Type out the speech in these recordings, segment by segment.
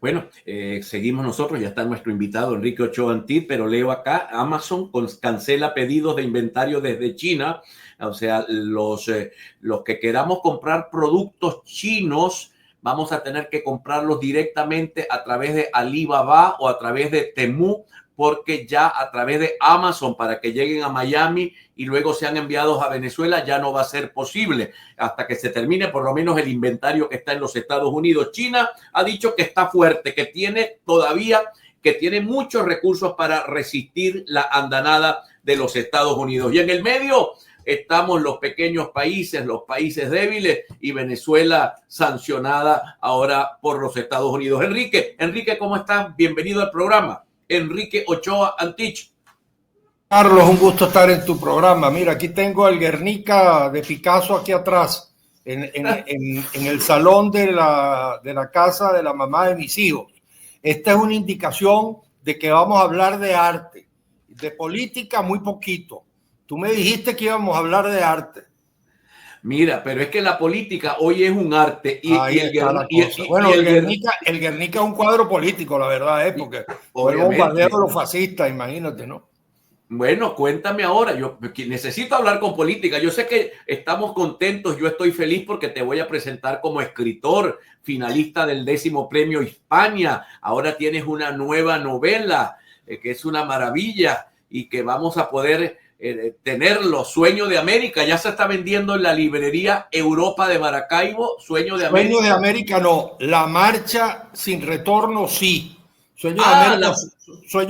Bueno, seguimos nosotros, ya está nuestro invitado Enrique Ochoa Antip, pero leo acá, Amazon cancela pedidos de inventario desde China, o sea, los que queramos comprar productos chinos, vamos a tener que comprarlos directamente a través de Alibaba o a través de Temu, porque ya a través de Amazon para que lleguen a Miami y luego sean enviados a Venezuela ya no va a ser posible hasta que se termine por lo menos el inventario que está en los Estados Unidos. China ha dicho que está fuerte, que tiene muchos recursos para resistir la andanada de los Estados Unidos. Y en el medio estamos los pequeños países, los países débiles y Venezuela sancionada ahora por los Estados Unidos. Enrique, ¿cómo estás? Bienvenido al programa. Enrique Ochoa Antich. Carlos, un gusto estar en tu programa. Mira, aquí tengo el Guernica de Picasso aquí atrás, en el salón de la casa de la mamá de mis hijos. Esta es una indicación de que vamos a hablar de arte, de política muy poquito. Tú me dijiste que íbamos a hablar de arte. Mira, pero es que la política hoy es un arte el Guernica es un cuadro político, la verdad, porque fue el bombardeo de los fascistas, imagínate, ¿no? Bueno, cuéntame ahora, yo necesito hablar con política. Yo sé que estamos contentos, yo estoy feliz porque te voy a presentar como escritor, finalista del 10º Premio Hispania. Ahora tienes una nueva novela que es una maravilla y que vamos a poder tenerlo. Sueño de América, ya se está vendiendo en la librería Europa de Maracaibo. Sueño de América. Sueño de América no, La Marcha sin Retorno sí. Sueño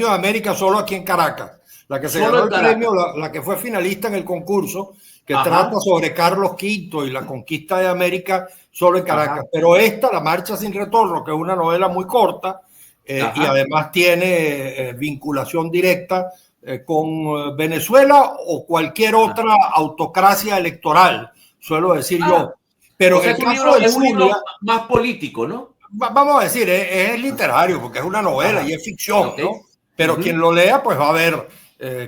de América solo aquí en Caracas. La que se ganó el premio, la que fue finalista en el concurso, que trata sobre Carlos V y la conquista de América solo en Caracas. Pero esta, La Marcha sin Retorno, que es una novela muy corta y además tiene vinculación directa con Venezuela o cualquier otra autocracia electoral, suelo decir yo. Pero es un libro más político, ¿no? Vamos a decir, es literario, porque es una novela y es ficción, ¿no? Pero quien lo lea, pues va a ver,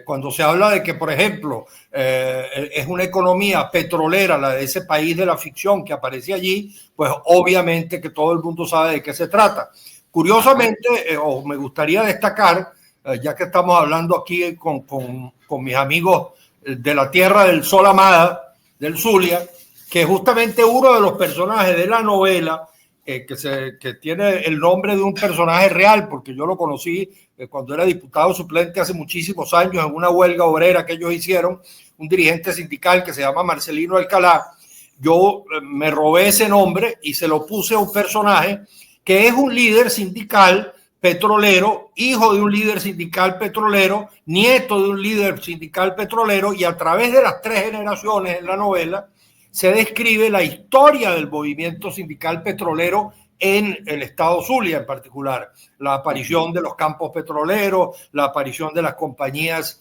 cuando se habla de que, por ejemplo, es una economía petrolera, la de ese país de la ficción que aparece allí, pues obviamente que todo el mundo sabe de qué se trata. Curiosamente, me gustaría destacar, ya que estamos hablando aquí con mis amigos de la tierra del sol amada, del Zulia, que justamente uno de los personajes de la novela, que tiene el nombre de un personaje real, porque yo lo conocí cuando era diputado suplente hace muchísimos años en una huelga obrera que ellos hicieron, un dirigente sindical que se llama Marcelino Alcalá. Yo me robé ese nombre y se lo puse a un personaje que es un líder sindical petrolero, hijo de un líder sindical petrolero, nieto de un líder sindical petrolero, y a través de las 3 generaciones en la novela se describe la historia del movimiento sindical petrolero en el estado Zulia en particular, la aparición de los campos petroleros, la aparición de las compañías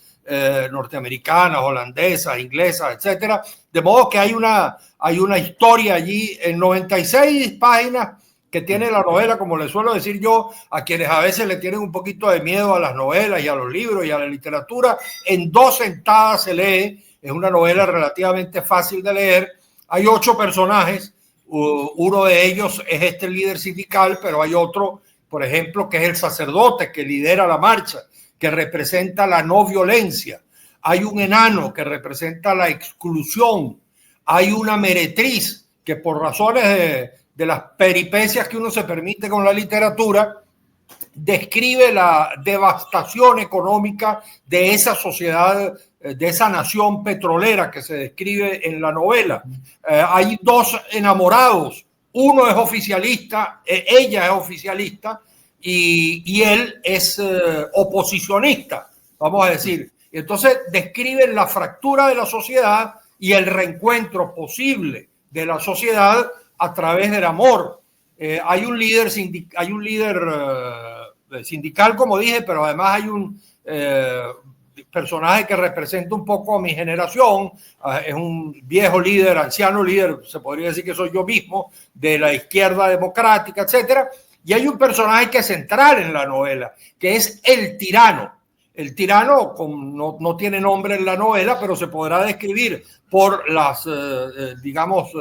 norteamericanas, holandesas, inglesas, etcétera. De modo que hay una historia allí en 96 páginas que tiene la novela, como le suelo decir yo, a quienes a veces le tienen un poquito de miedo a las novelas y a los libros y a la literatura. En 2 sentadas se lee, es una novela relativamente fácil de leer. Hay 8 personajes, uno de ellos es este líder sindical, pero hay otro, por ejemplo, que es el sacerdote que lidera la marcha, que representa la no violencia. Hay un enano que representa la exclusión. Hay una meretriz que por razones de las peripecias que uno se permite con la literatura, describe la devastación económica de esa sociedad, de esa nación petrolera que se describe en la novela. Hay 2 enamorados, uno es oficialista, ella es oficialista y él es oposicionista, vamos a decir. Entonces describen la fractura de la sociedad y el reencuentro posible de la sociedad a través del amor. Hay un líder sindical, como dije, pero además hay un personaje que representa un poco a mi generación. Es un viejo líder, anciano líder, se podría decir que soy yo mismo, de la izquierda democrática, etcétera. Y hay un personaje que es central en la novela, que es el tirano. El tirano no tiene nombre en la novela, pero se podrá describir por las, digamos,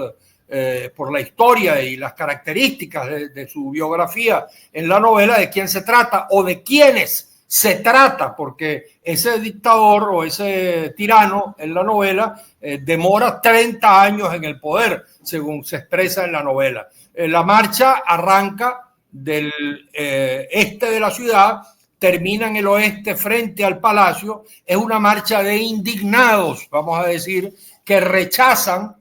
por la historia y las características de su biografía en la novela, de quién se trata o de quiénes se trata, porque ese dictador o ese tirano en la novela demora 30 años en el poder, según se expresa en la novela. La marcha arranca del este de la ciudad, termina en el oeste frente al palacio. Es una marcha de indignados, vamos a decir, que rechazan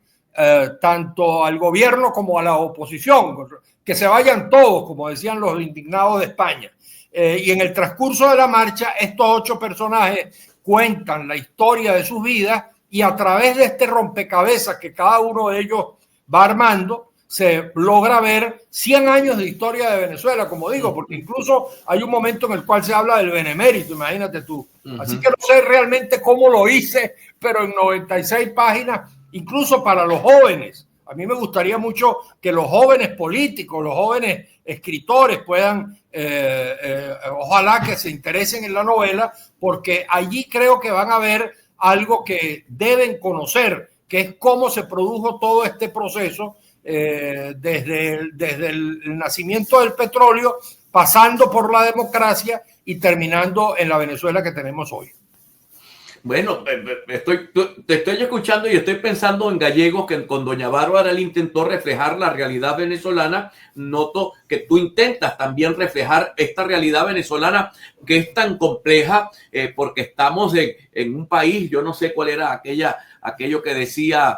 tanto al gobierno como a la oposición, que se vayan todos, como decían los indignados de España. Y en el transcurso de la marcha, estos 8 personajes cuentan la historia de sus vidas y a través de este rompecabezas que cada uno de ellos va armando, se logra ver 100 años de historia de Venezuela, como digo, porque incluso hay un momento en el cual se habla del benemérito, imagínate tú. Así que no sé realmente cómo lo hice, pero en 96 páginas, incluso para los jóvenes. A mí me gustaría mucho que los jóvenes políticos, los jóvenes escritores puedan, ojalá que se interesen en la novela, porque allí creo que van a ver algo que deben conocer, que es cómo se produjo todo este proceso desde el nacimiento del petróleo, pasando por la democracia y terminando en la Venezuela que tenemos hoy. Bueno, te estoy escuchando y estoy pensando en Gallegos, que con doña Bárbara él intentó reflejar la realidad venezolana. Noto que tú intentas también reflejar esta realidad venezolana que es tan compleja, porque estamos en un país, yo no sé cuál era aquello que decía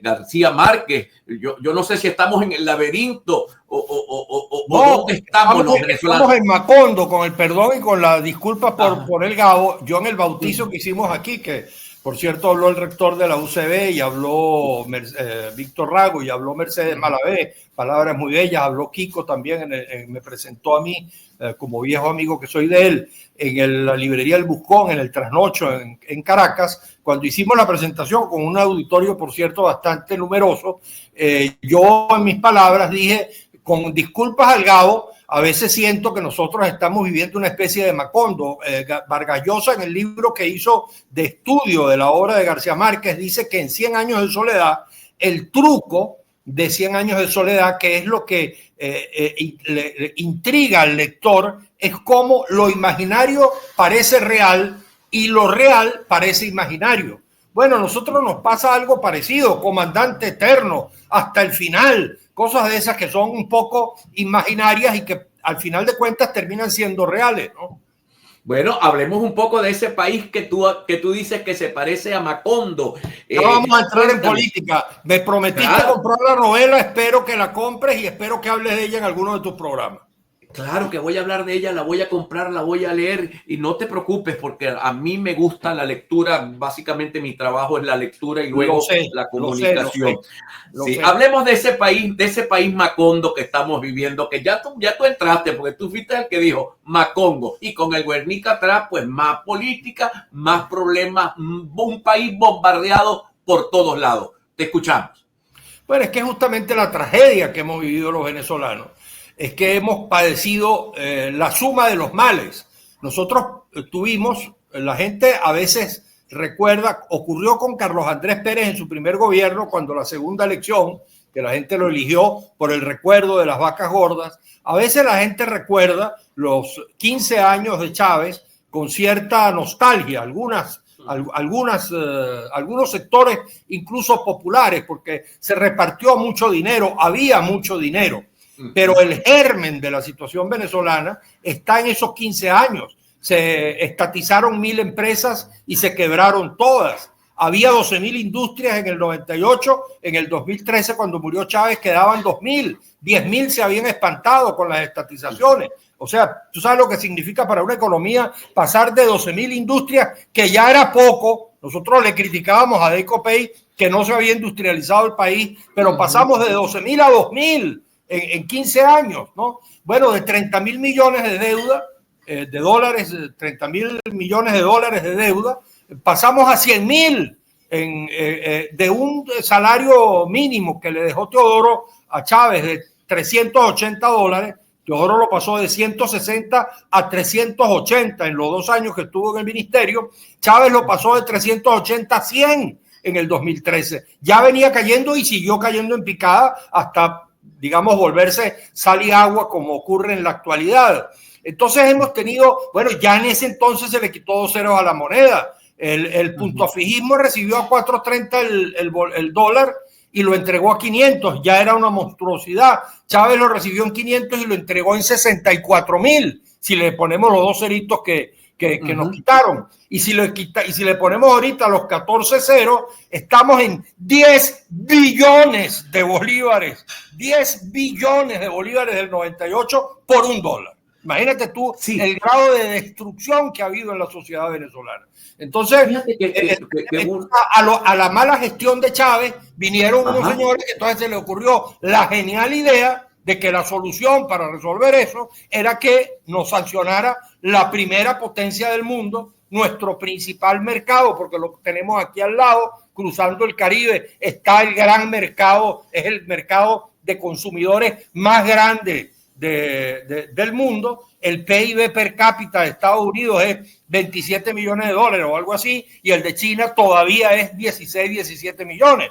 García Márquez. Yo no sé si estamos en el laberinto o dónde estamos los venezolanos. Estamos en Macondo, con el perdón y con la disculpa por el Gabo. Yo en el bautizo que hicimos aquí, que por cierto habló el rector de la UCB y habló Víctor Rago y habló Mercedes Malavé, palabras muy bellas, habló Kiko también, me presentó a mí como viejo amigo que soy de él, en la librería El Buscón, en el Trasnocho, en Caracas, cuando hicimos la presentación con un auditorio, por cierto, bastante numeroso. Yo en mis palabras dije, con disculpas al Gabo, a veces siento que nosotros estamos viviendo una especie de Macondo. Vargas Llosa, en el libro que hizo de estudio de la obra de García Márquez, dice que en 100 años de soledad, el truco de 100 años de soledad, que es lo que le intriga al lector, es cómo lo imaginario parece real y lo real parece imaginario. Bueno, a nosotros nos pasa algo parecido, Comandante Eterno, hasta el final, cosas de esas que son un poco imaginarias y que al final de cuentas terminan siendo reales, ¿no? Bueno, hablemos un poco de ese país que tú dices que se parece a Macondo. No vamos a entrar en política. Me prometiste comprar la novela, espero que la compres y espero que hables de ella en alguno de tus programas. Claro que voy a hablar de ella, la voy a comprar, la voy a leer y no te preocupes porque a mí me gusta la lectura, básicamente mi trabajo es la lectura y luego la comunicación. Lo sé. Hablemos de ese país Macondo que estamos viviendo, que ya tú entraste porque tú fuiste el que dijo Macongo y con el Guernica atrás, pues más política, más problemas, un país bombardeado por todos lados. Te escuchamos. Bueno, es que justamente la tragedia que hemos vivido los venezolanos es que hemos padecido la suma de los males. Nosotros tuvimos, la gente a veces recuerda, ocurrió con Carlos Andrés Pérez en su primer gobierno, cuando la segunda elección, que la gente lo eligió por el recuerdo de las vacas gordas, a veces la gente recuerda los 15 años de Chávez con cierta nostalgia, algunos sectores incluso populares, porque se repartió mucho dinero, había mucho dinero. Pero el germen de la situación venezolana está en esos 15 años. Se estatizaron 1.000 empresas y se quebraron todas. Había 12.000 industrias en el 98, en el 2013 cuando murió Chávez quedaban 2.000, 10.000 se habían espantado con las estatizaciones. O sea, tú sabes lo que significa para una economía pasar de 12.000 industrias, que ya era poco. Nosotros le criticábamos a Decopey que no se había industrializado el país, pero pasamos de 12.000 a 2.000. En 15 años, ¿no? Bueno, de 30.000 millones de deuda, de dólares, 30.000 millones de dólares de deuda, pasamos a 100.000 de un salario mínimo que le dejó Teodoro a Chávez de $380. Teodoro lo pasó de 160 a 380 en los 2 años que estuvo en el ministerio. Chávez lo pasó de 380 a 100. en el 2013. Ya venía cayendo y siguió cayendo en picada hasta, digamos, volverse sal y agua como ocurre en la actualidad. Entonces hemos tenido, bueno, ya en ese entonces se le quitó 2 ceros a la moneda. El puntofijismo recibió a 4.30 el dólar y lo entregó a 500. Ya era una monstruosidad. Chávez lo recibió en 500 y lo entregó en 64.000. Si le ponemos los 2 ceritos que nos quitaron. Y si le ponemos ahorita los 14 ceros, estamos en 10 billones de bolívares. 10 billones de bolívares del 98 por $1. Imagínate tú el grado de destrucción que ha habido en la sociedad venezolana. Entonces, a la mala gestión de Chávez vinieron unos señores que entonces se les ocurrió la genial idea de que la solución para resolver eso era que nos sancionara la primera potencia del mundo, nuestro principal mercado, porque lo tenemos aquí al lado, cruzando el Caribe, está el gran mercado, es el mercado de consumidores más grande del mundo. El PIB per cápita de Estados Unidos es 27 millones de dólares o algo así, y el de China todavía es 16, 17 millones.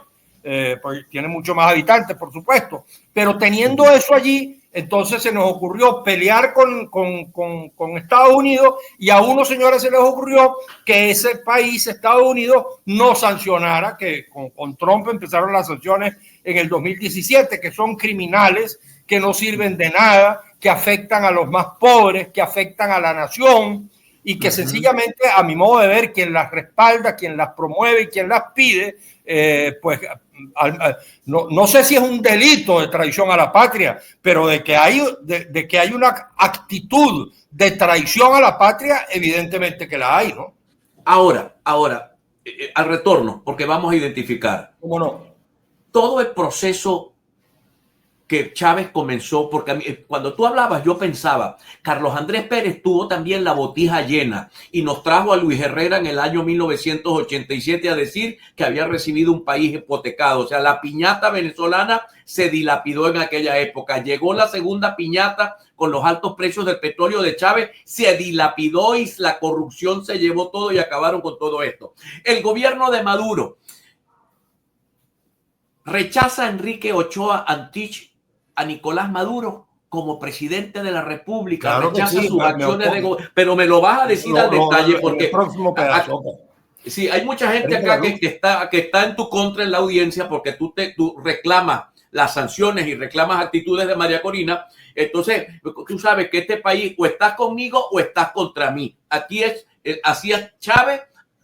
Pues tiene mucho más habitantes, por supuesto. Pero teniendo eso allí, entonces se nos ocurrió pelear con Estados Unidos, y a unos señores se les ocurrió que ese país, Estados Unidos, no sancionara, que con Trump empezaron las sanciones en el 2017, que son criminales, que no sirven de nada, que afectan a los más pobres, que afectan a la nación, y que sencillamente, a mi modo de ver, quien las respalda, quien las promueve y quien las pide, pues no sé si es un delito de traición a la patria, pero de que hay una actitud de traición a la patria, evidentemente que la hay, ¿no? Ahora, al retorno, porque vamos a identificar. ¿Cómo no? Todo el proceso que Chávez comenzó, porque a mí, cuando tú hablabas, yo pensaba, Carlos Andrés Pérez tuvo también la botija llena y nos trajo a Luis Herrera en el año 1987 a decir que había recibido un país hipotecado. O sea, la piñata venezolana se dilapidó en aquella época. Llegó la segunda piñata con los altos precios del petróleo de Chávez, se dilapidó y la corrupción se llevó todo y acabaron con todo esto. El gobierno de Maduro rechaza a Enrique Ochoa Antich a Nicolás Maduro como presidente de la República, claro, rechaza sí, sus acciones pero me lo vas a decir al detalle porque el próximo pedazo. Sí, hay mucha gente acá que está en tu contra en la audiencia porque tú reclamas las sanciones y reclamas actitudes de María Corina. Entonces, tú sabes que este país o estás conmigo o estás contra mí. Aquí así es Chávez,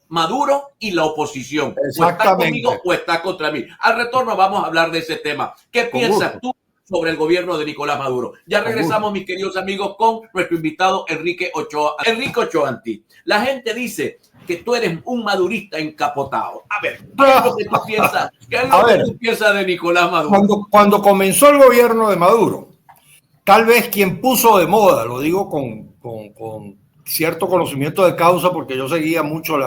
Maduro y la oposición. O estás conmigo o estás contra mí. Al retorno vamos a hablar de ese tema. ¿Qué piensas tú sobre el gobierno de Nicolás Maduro? Ya regresamos, mis queridos amigos, con nuestro invitado Enrique Ochoa. Enrique Ochoa Antich. La gente dice que tú eres un madurista encapotado. A ver, ¿qué es lo que tú piensas? ¿Qué es lo que tú piensas de Nicolás Maduro? Cuando comenzó el gobierno de Maduro, tal vez quien puso de moda, lo digo con cierto conocimiento de causa, porque yo seguía mucho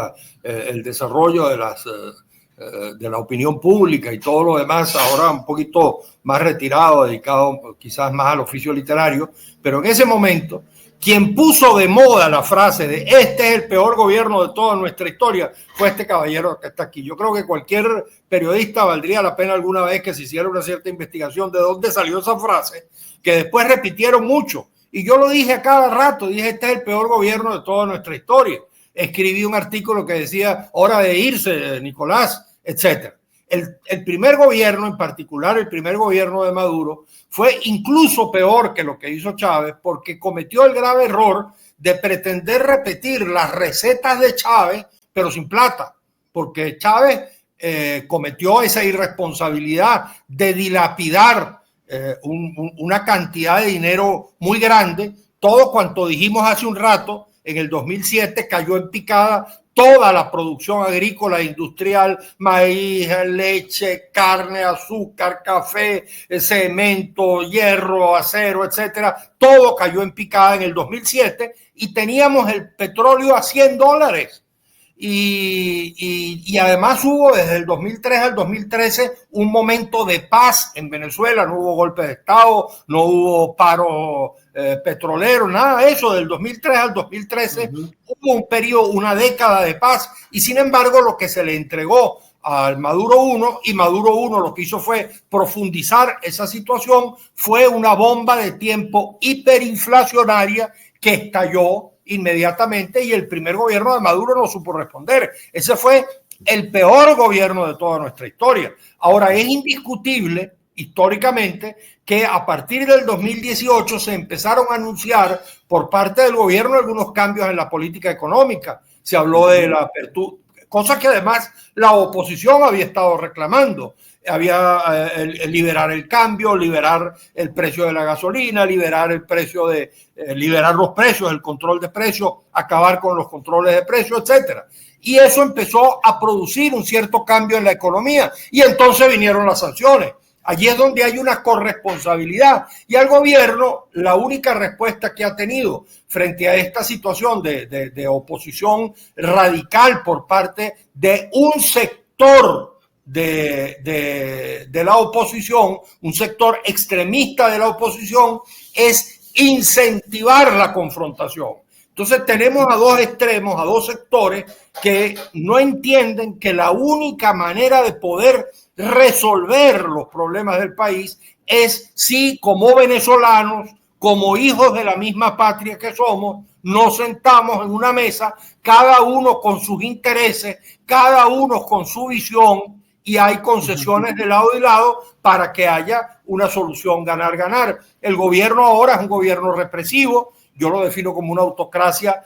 el desarrollo de la opinión pública y todo lo demás, ahora un poquito más retirado, dedicado quizás más al oficio literario, pero en ese momento, quien puso de moda la frase de este es el peor gobierno de toda nuestra historia fue este caballero que está aquí. Yo creo que cualquier periodista valdría la pena alguna vez que se hiciera una cierta investigación de dónde salió esa frase, que después repitieron mucho. Y yo lo dije a cada rato, dije este es el peor gobierno de toda nuestra historia. Escribí un artículo que decía hora de irse, Nicolás, etc. El primer gobierno, en particular el primer gobierno de Maduro, fue incluso peor que lo que hizo Chávez, porque cometió el grave error de pretender repetir las recetas de Chávez, pero sin plata, porque Chávez cometió esa irresponsabilidad de dilapidar una cantidad de dinero muy grande. Todo cuanto dijimos hace un rato, en el 2007 cayó en picada toda la producción agrícola e industrial, maíz, leche, carne, azúcar, café, cemento, hierro, acero, etcétera. Todo cayó en picada en el 2007 y teníamos el petróleo a $100. Y además hubo desde el 2003 al 2013 un momento de paz en Venezuela. No hubo golpe de Estado, no hubo paro petrolero, nada de eso. Del 2003 al 2013 hubo un periodo, una década de paz, y sin embargo lo que se le entregó al Maduro 1, y Maduro 1 lo que hizo fue profundizar esa situación. Fue una bomba de tiempo hiperinflacionaria que estalló inmediatamente, y el primer gobierno de Maduro no supo responder. Ese fue el peor gobierno de toda nuestra historia. Ahora, es indiscutible históricamente que a partir del 2018 se empezaron a anunciar por parte del gobierno algunos cambios en la política económica. Se habló de la apertura, cosa que además la oposición había estado reclamando. Había liberar el cambio, liberar el precio de la gasolina, liberar el precio de liberar los precios, el control de precios, acabar con los controles de precios, etcétera. Y eso empezó a producir un cierto cambio en la economía, y entonces vinieron las sanciones. Allí es donde hay una corresponsabilidad, y al gobierno la única respuesta que ha tenido frente a esta situación de oposición radical por parte de un sector de la oposición, un sector extremista de la oposición, es incentivar la confrontación. Entonces tenemos a dos extremos, a dos sectores que no entienden que la única manera de poder resolver los problemas del país es si, como venezolanos, como hijos de la misma patria que somos, nos sentamos en una mesa, cada uno con sus intereses, cada uno con su visión, y hay concesiones de lado y lado para que haya una solución ganar-ganar. El gobierno ahora es un gobierno represivo. Yo lo defino como una autocracia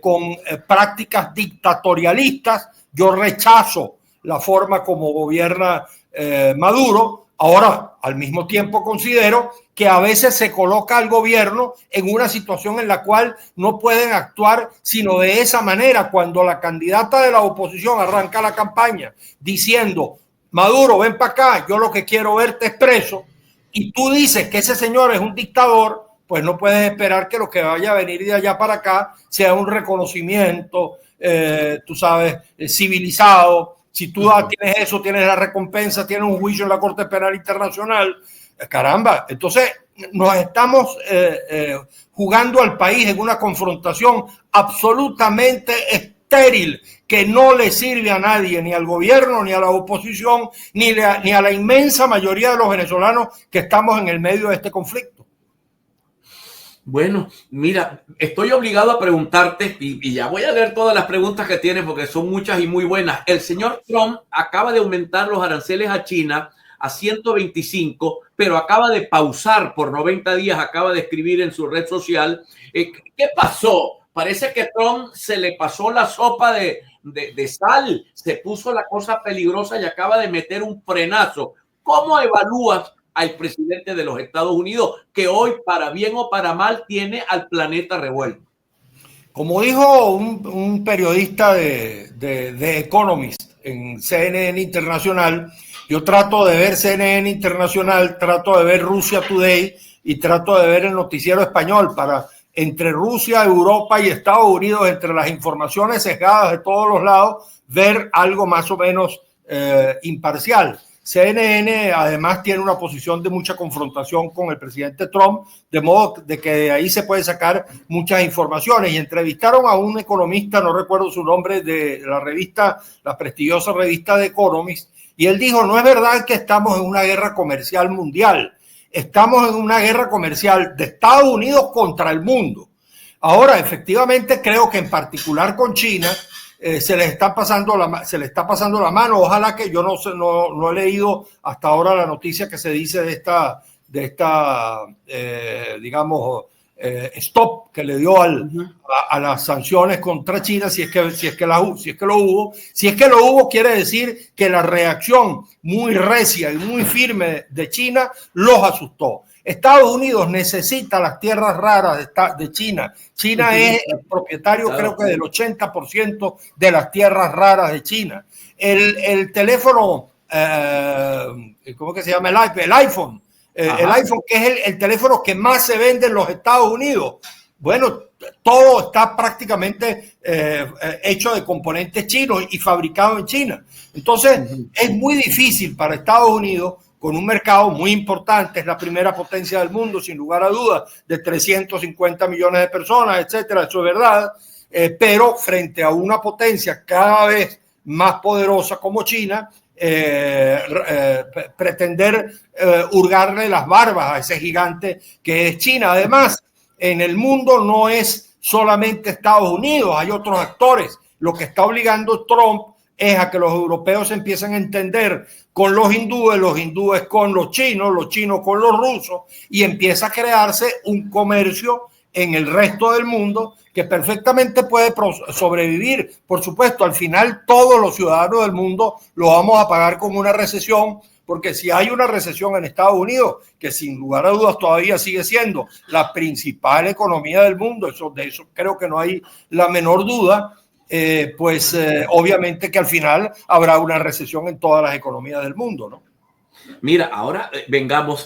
con prácticas dictatorialistas. Yo rechazo la forma como gobierna Maduro. Ahora, al mismo tiempo, considero que a veces se coloca al gobierno en una situación en la cual no pueden actuar sino de esa manera. Cuando la candidata de la oposición arranca la campaña diciendo: Maduro, ven para acá, yo lo que quiero verte es preso, y tú dices que ese señor es un dictador, pues no puedes esperar que lo que vaya a venir de allá para acá sea un reconocimiento, tú sabes, civilizado. Si tú tienes eso, tienes la recompensa, tienes un juicio en la Corte Penal Internacional, caramba. Entonces nos estamos jugando al país en una confrontación absolutamente estéril, que no le sirve a nadie, ni al gobierno, ni a la oposición, ni a la inmensa mayoría de los venezolanos que estamos en el medio de este conflicto. Bueno, mira, estoy obligado a preguntarte, y ya voy a leer todas las preguntas que tienes porque son muchas y muy buenas. El señor Trump acaba de aumentar los aranceles a China a 125, pero acaba de pausar por 90 días, acaba de escribir en su red social. ¿Qué pasó? Parece que Trump se le pasó la sopa de sal, se puso la cosa peligrosa y acaba de meter un frenazo. ¿Cómo evalúas al presidente de los Estados Unidos, que hoy, para bien o para mal, tiene al planeta revuelto? Como dijo un periodista de Economist en CNN Internacional, yo trato de ver CNN Internacional, trato de ver Russia Today y trato de ver el noticiero español para, entre Rusia, Europa y Estados Unidos, entre las informaciones sesgadas de todos los lados, ver algo más o menos imparcial. CNN además tiene una posición de mucha confrontación con el presidente Trump, de modo de que de ahí se pueden sacar muchas informaciones. Y entrevistaron a un economista, no recuerdo su nombre, de la revista, la prestigiosa revista The Economist, y él dijo: no es verdad que estamos en una guerra comercial mundial, estamos en una guerra comercial de Estados Unidos contra el mundo. Ahora, efectivamente, creo que en particular con China se le está pasando la mano. Ojalá que yo no he leído hasta ahora la noticia que se dice de esta digamos, stop que le dio a las sanciones contra China, si es que lo hubo, quiere decir que la reacción muy recia y muy firme de China los asustó. Estados Unidos necesita las tierras raras de China. China es el propietario, creo que del 80% de las tierras raras de China. El teléfono, ¿cómo que se llama? El iPhone. El iPhone, que es el teléfono que más se vende en los Estados Unidos. Bueno, todo está prácticamente hecho de componentes chinos y fabricado en China. Entonces, es muy difícil para Estados Unidos, con un mercado muy importante, es la primera potencia del mundo, sin lugar a dudas, de 350 millones de personas, etcétera, eso es verdad, pero frente a una potencia cada vez más poderosa como China, pretender hurgarle las barbas a ese gigante que es China. Además, en el mundo no es solamente Estados Unidos, hay otros actores. Lo que está obligando Trump es a que los europeos empiecen a entender con los hindúes con los chinos con los rusos, y empieza a crearse un comercio en el resto del mundo que perfectamente puede sobrevivir. Por supuesto, al final todos los ciudadanos del mundo lo vamos a pagar con una recesión, porque si hay una recesión en Estados Unidos, que sin lugar a dudas todavía sigue siendo la principal economía del mundo, de eso creo que no hay la menor duda, obviamente que al final habrá una recesión en todas las economías del mundo, ¿no? Mira, ahora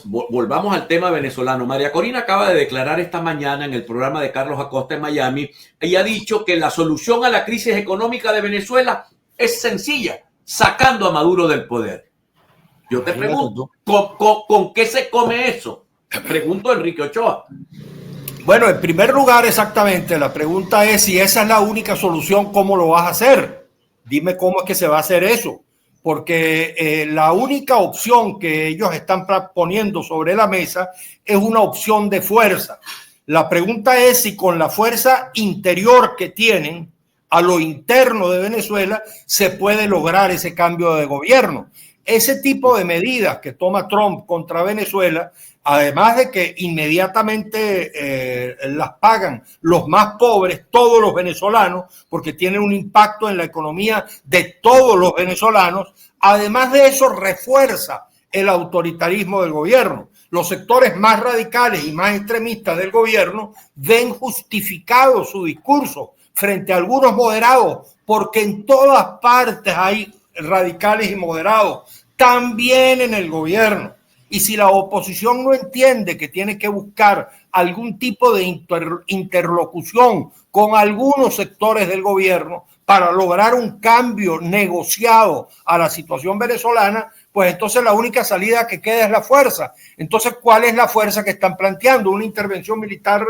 volvamos al tema venezolano. María Corina acaba de declarar esta mañana en el programa de Carlos Acosta en Miami, y ha dicho que la solución a la crisis económica de Venezuela es sencilla, sacando a Maduro del poder. Yo te pregunto, ¿con qué se come eso? Pregunto a Enrique Ochoa. Bueno, en primer lugar, exactamente, la pregunta es si esa es la única solución, ¿cómo lo vas a hacer? Dime cómo es que se va a hacer eso, porque la única opción que ellos están poniendo sobre la mesa es una opción de fuerza. La pregunta es si con la fuerza interior que tienen a lo interno de Venezuela se puede lograr ese cambio de gobierno. Ese tipo de medidas que toma Trump contra Venezuela, además de que inmediatamente las pagan los más pobres, todos los venezolanos, porque tienen un impacto en la economía de todos los venezolanos, además de eso refuerza el autoritarismo del gobierno. Los sectores más radicales y más extremistas del gobierno ven justificado su discurso frente a algunos moderados, porque en todas partes hay radicales y moderados, también en el gobierno. Y si la oposición no entiende que tiene que buscar algún tipo de interlocución con algunos sectores del gobierno para lograr un cambio negociado a la situación venezolana, pues entonces la única salida que queda es la fuerza. Entonces, ¿cuál es la fuerza que están planteando? Una intervención militar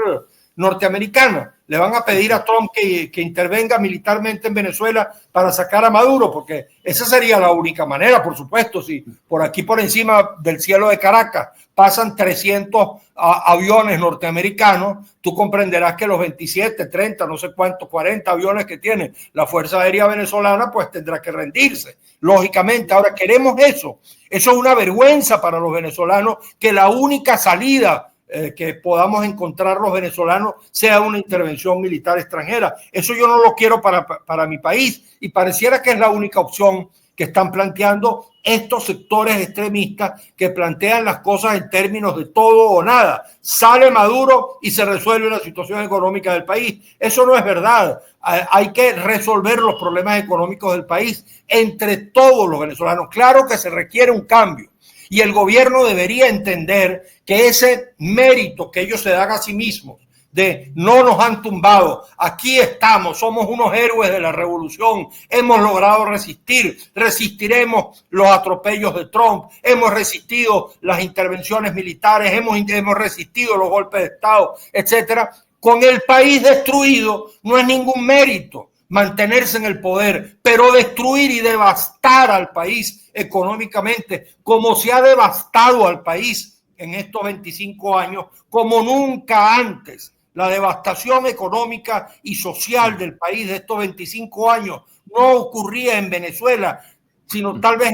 norteamericana. Le van a pedir a Trump que intervenga militarmente en Venezuela para sacar a Maduro, porque esa sería la única manera. Por supuesto, si por aquí por encima del cielo de Caracas pasan 300 aviones norteamericanos, tú comprenderás que los 27, 30, no sé cuántos, 40 aviones que tiene la Fuerza Aérea Venezolana, pues tendrá que rendirse, lógicamente. Ahora, queremos eso. Eso es una vergüenza para los venezolanos, que la única salida que podamos encontrar los venezolanos sea una intervención militar extranjera. Eso yo no lo quiero para mi país, y pareciera que es la única opción que están planteando estos sectores extremistas que plantean las cosas en términos de todo o nada. Sale Maduro y se resuelve la situación económica del país. Eso no es verdad. Hay que resolver los problemas económicos del país entre todos los venezolanos. Claro que se requiere un cambio, y el gobierno debería entender que ese mérito que ellos se dan a sí mismos de no nos han tumbado, aquí estamos, somos unos héroes de la revolución, hemos logrado resistir, resistiremos los atropellos de Trump, hemos resistido las intervenciones militares, hemos resistido los golpes de Estado, etcétera. Con el país destruido no es ningún mérito mantenerse en el poder, pero destruir y devastar al país económicamente, como se ha devastado al país en estos 25 años, como nunca antes. La devastación económica y social del país de estos 25 años no ocurría en Venezuela, sino tal vez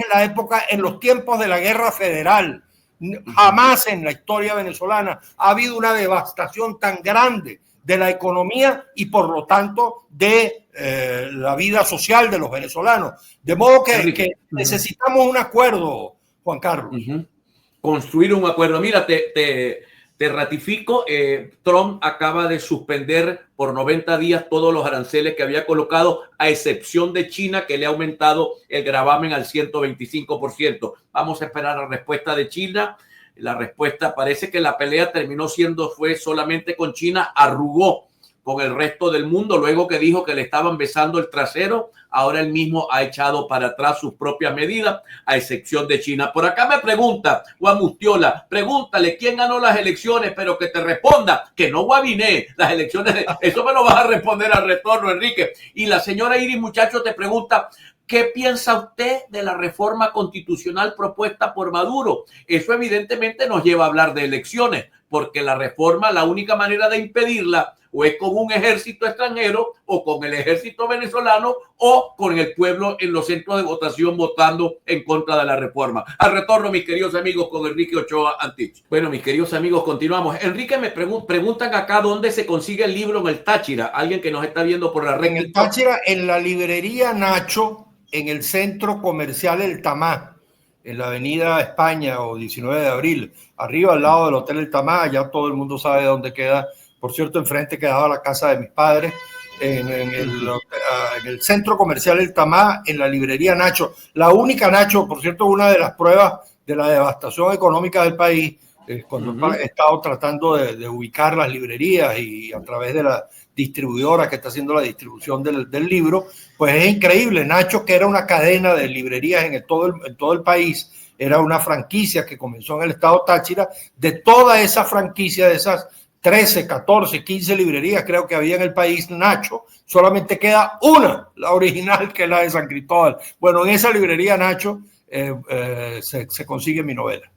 en los tiempos de la Guerra Federal. Jamás en la historia venezolana ha habido una devastación tan grande de la economía y por lo tanto de la vida social de los venezolanos. De modo que necesitamos un acuerdo, Juan Carlos. Construir un acuerdo. Mira, te ratifico, Trump acaba de suspender por 90 días todos los aranceles que había colocado, a excepción de China, que le ha aumentado el gravamen al 125%. Vamos a esperar la respuesta de China. La respuesta, parece que la pelea fue solamente con China, arrugó con el resto del mundo luego que dijo que le estaban besando el trasero. Ahora él mismo ha echado para atrás sus propias medidas, a excepción de China. Por acá me pregunta Juan Mustiola, pregúntale quién ganó las elecciones, pero que te responda que no Guaviné, las elecciones, eso me lo vas a responder al retorno, Enrique. Y la señora Iris Muchacho te pregunta, ¿qué piensa usted de la reforma constitucional propuesta por Maduro? Eso evidentemente nos lleva a hablar de elecciones, porque la reforma, la única manera de impedirla o es con un ejército extranjero o con el ejército venezolano o con el pueblo en los centros de votación votando en contra de la reforma. Al retorno, mis queridos amigos, con Enrique Ochoa Antich. Bueno, mis queridos amigos, continuamos. Enrique, me preguntan acá dónde se consigue el libro en el Táchira. Alguien que nos está viendo por la red. En el Táchira, en la librería Nacho, en el centro comercial El Tamá, en la avenida España o 19 de abril, arriba al lado del Hotel El Tamá, ya todo el mundo sabe dónde queda. Por cierto, enfrente quedaba la casa de mis padres, en el centro comercial El Tamá, en la librería Nacho. La única, Nacho, por cierto, una de las pruebas de la devastación económica del país, cuando he estado tratando de ubicar las librerías y a través de la distribuidora que está haciendo la distribución del libro, pues es increíble. Nacho, que era una cadena de librerías en todo el país, era una franquicia que comenzó en el estado Táchira. De toda esa franquicia, de esas 13, 14, 15 librerías creo que había en el país, Nacho, solamente queda una, la original, que es la de San Cristóbal. Bueno, en esa librería, Nacho, se consigue mi novela.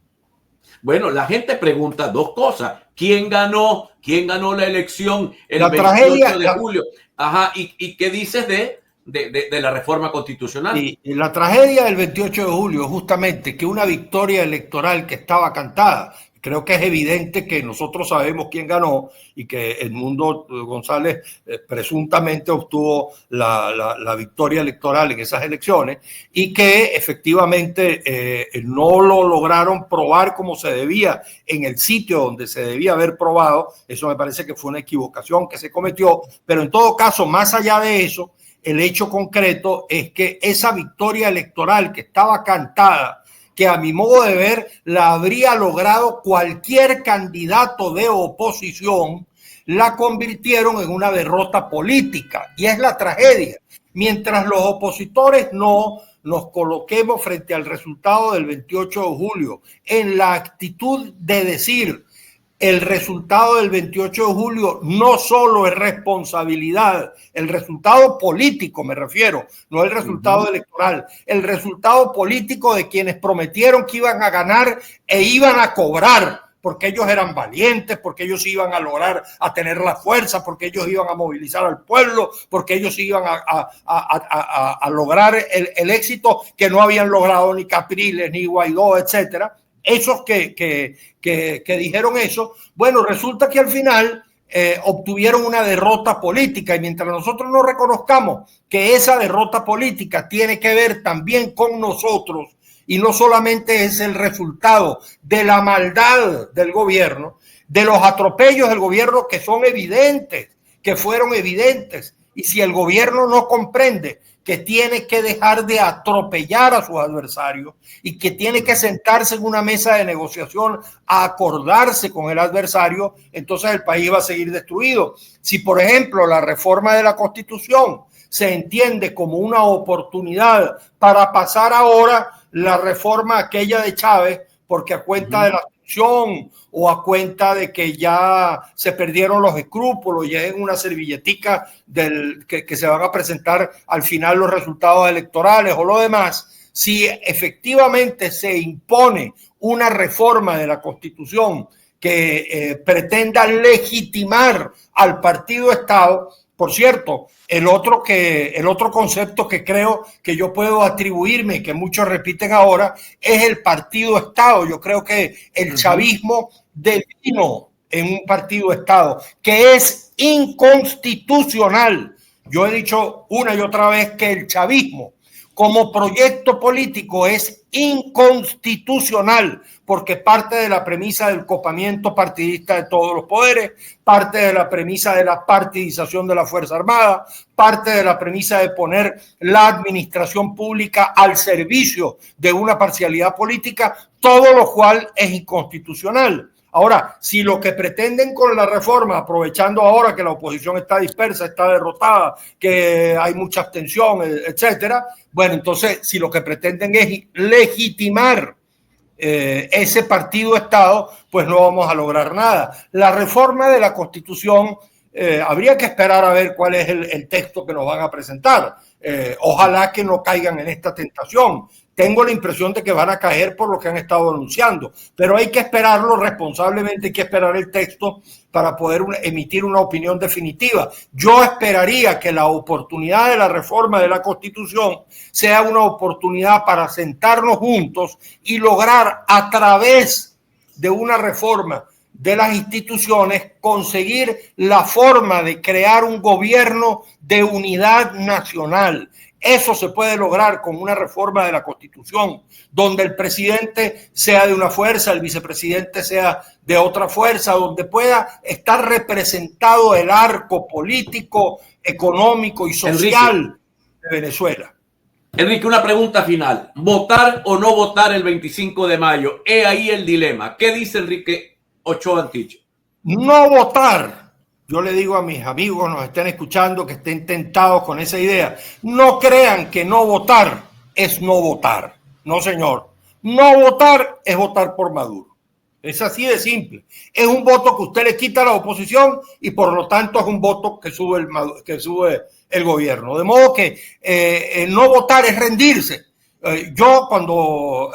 Bueno, la gente pregunta dos cosas. ¿Quién ganó la elección el 28 de julio? Ajá, ¿y qué dices de la reforma constitucional? Y la tragedia del 28 de julio, justamente, que una victoria electoral que estaba cantada. Creo que es evidente que nosotros sabemos quién ganó y que Edmundo González presuntamente obtuvo la victoria electoral en esas elecciones y que efectivamente no lo lograron probar como se debía en el sitio donde se debía haber probado. Eso me parece que fue una equivocación que se cometió, pero en todo caso, más allá de eso, el hecho concreto es que esa victoria electoral que estaba cantada, que a mi modo de ver la habría logrado cualquier candidato de oposición, la convirtieron en una derrota política. Y es la tragedia. Mientras los opositores no nos coloquemos frente al resultado del 28 de julio en la actitud de decir: el resultado del 28 de julio no solo es responsabilidad, el resultado político me refiero, no el resultado electoral, el resultado político de quienes prometieron que iban a ganar e iban a cobrar, porque ellos eran valientes, porque ellos iban a lograr a tener la fuerza, porque ellos iban a movilizar al pueblo, porque ellos iban a lograr el éxito que no habían logrado ni Capriles, ni Guaidó, etcétera. Esos que dijeron eso, bueno, resulta que al final obtuvieron una derrota política, y mientras nosotros no reconozcamos que esa derrota política tiene que ver también con nosotros y no solamente es el resultado de la maldad del gobierno, de los atropellos del gobierno que son evidentes, que fueron evidentes, y si el gobierno no comprende que tiene que dejar de atropellar a sus adversarios y que tiene que sentarse en una mesa de negociación a acordarse con el adversario, entonces el país va a seguir destruido. Si, por ejemplo, la reforma de la Constitución se entiende como una oportunidad para pasar ahora la reforma aquella de Chávez, porque a cuenta de la abstención o a cuenta de que ya se perdieron los escrúpulos, ya en una servilletica que se van a presentar al final los resultados electorales o lo demás, si efectivamente se impone una reforma de la Constitución que pretenda legitimar al partido Estado. Por cierto, el otro concepto que creo que yo puedo atribuirme, que muchos repiten ahora, es el partido Estado. Yo creo que el chavismo devino en un partido Estado, que es inconstitucional. Yo he dicho una y otra vez que el chavismo como proyecto político es inconstitucional, porque parte de la premisa del copamiento partidista de todos los poderes, parte de la premisa de la partidización de la Fuerza Armada, parte de la premisa de poner la administración pública al servicio de una parcialidad política, todo lo cual es inconstitucional. Ahora, si lo que pretenden con la reforma, aprovechando ahora que la oposición está dispersa, está derrotada, que hay mucha abstención, etcétera, bueno, entonces, si lo que pretenden es legitimar ese partido Estado, pues no vamos a lograr nada. La reforma de la Constitución habría que esperar a ver cuál es el texto que nos van a presentar. Ojalá que no caigan en esta tentación. Tengo la impresión de que van a caer por lo que han estado anunciando, pero hay que esperarlo responsablemente, hay que esperar el texto para poder emitir una opinión definitiva. Yo esperaría que la oportunidad de la reforma de la Constitución sea una oportunidad para sentarnos juntos y lograr a través de una reforma de las instituciones conseguir la forma de crear un gobierno de unidad nacional. Eso se puede lograr con una reforma de la Constitución, donde el presidente sea de una fuerza, el vicepresidente sea de otra fuerza, donde pueda estar representado el arco político, económico y social de Venezuela. Enrique, una pregunta final. ¿Votar o no votar el 25 de mayo? He ahí el dilema. ¿Qué dice Enrique Ochoa Antich? No votar. Yo le digo a mis amigos, nos estén escuchando, que estén tentados con esa idea. No crean que no votar es no votar. No, señor. No votar es votar por Maduro. Es así de simple. Es un voto que usted le quita a la oposición y por lo tanto es un voto que sube el gobierno. De modo que no votar es rendirse. Yo cuando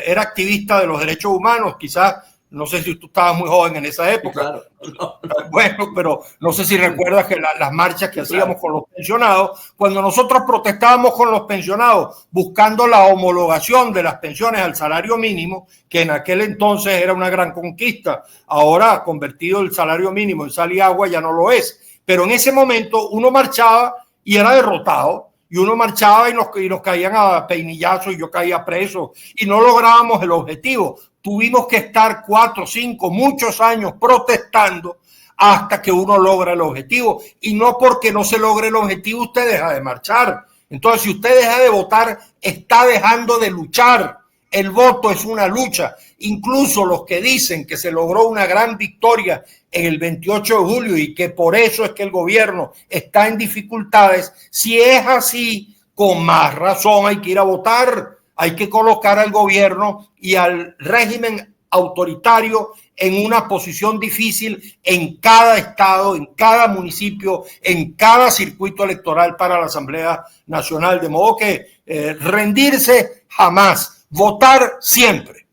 era activista de los derechos humanos, quizás, no sé si tú estabas muy joven en esa época. Claro. No. Bueno, pero no sé si recuerdas que las marchas que hacíamos con los pensionados, cuando nosotros protestábamos con los pensionados buscando la homologación de las pensiones al salario mínimo, que en aquel entonces era una gran conquista, ahora convertido el salario mínimo en sal y agua ya no lo es, pero en ese momento uno marchaba y era derrotado, y uno marchaba y nos caían a peinillazos y yo caía preso y no lográbamos el objetivo. Tuvimos que estar 4, 5, muchos años protestando hasta que uno logra el objetivo. Y no porque no se logre el objetivo usted deja de marchar. Entonces, si usted deja de votar, está dejando de luchar. El voto es una lucha. Incluso los que dicen que se logró una gran victoria en el 28 de julio y que por eso es que el gobierno está en dificultades, si es así, con más razón hay que ir a votar. Hay que colocar al gobierno y al régimen autoritario en una posición difícil en cada estado, en cada municipio, en cada circuito electoral para la Asamblea Nacional. De modo que rendirse jamás, votar siempre.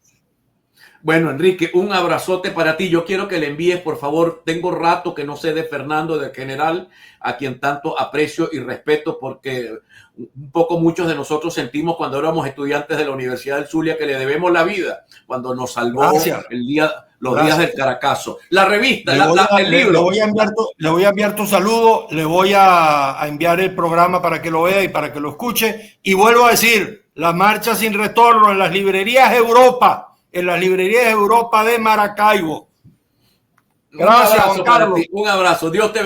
Bueno, Enrique, un abrazote para ti. Yo quiero que le envíes, por favor, tengo rato que no sé de Fernando, del general, a quien tanto aprecio y respeto, porque un poco muchos de nosotros sentimos cuando éramos estudiantes de la Universidad del Zulia que le debemos la vida, cuando nos salvó los días del Caracazo. La revista, el libro. Le voy a enviar tu saludo, le voy a enviar el programa para que lo vea y para que lo escuche. Y vuelvo a decir, la marcha sin retorno en las librerías Europa, de Maracaibo. Gracias, Juan Carlos. Un abrazo. Dios te bendiga.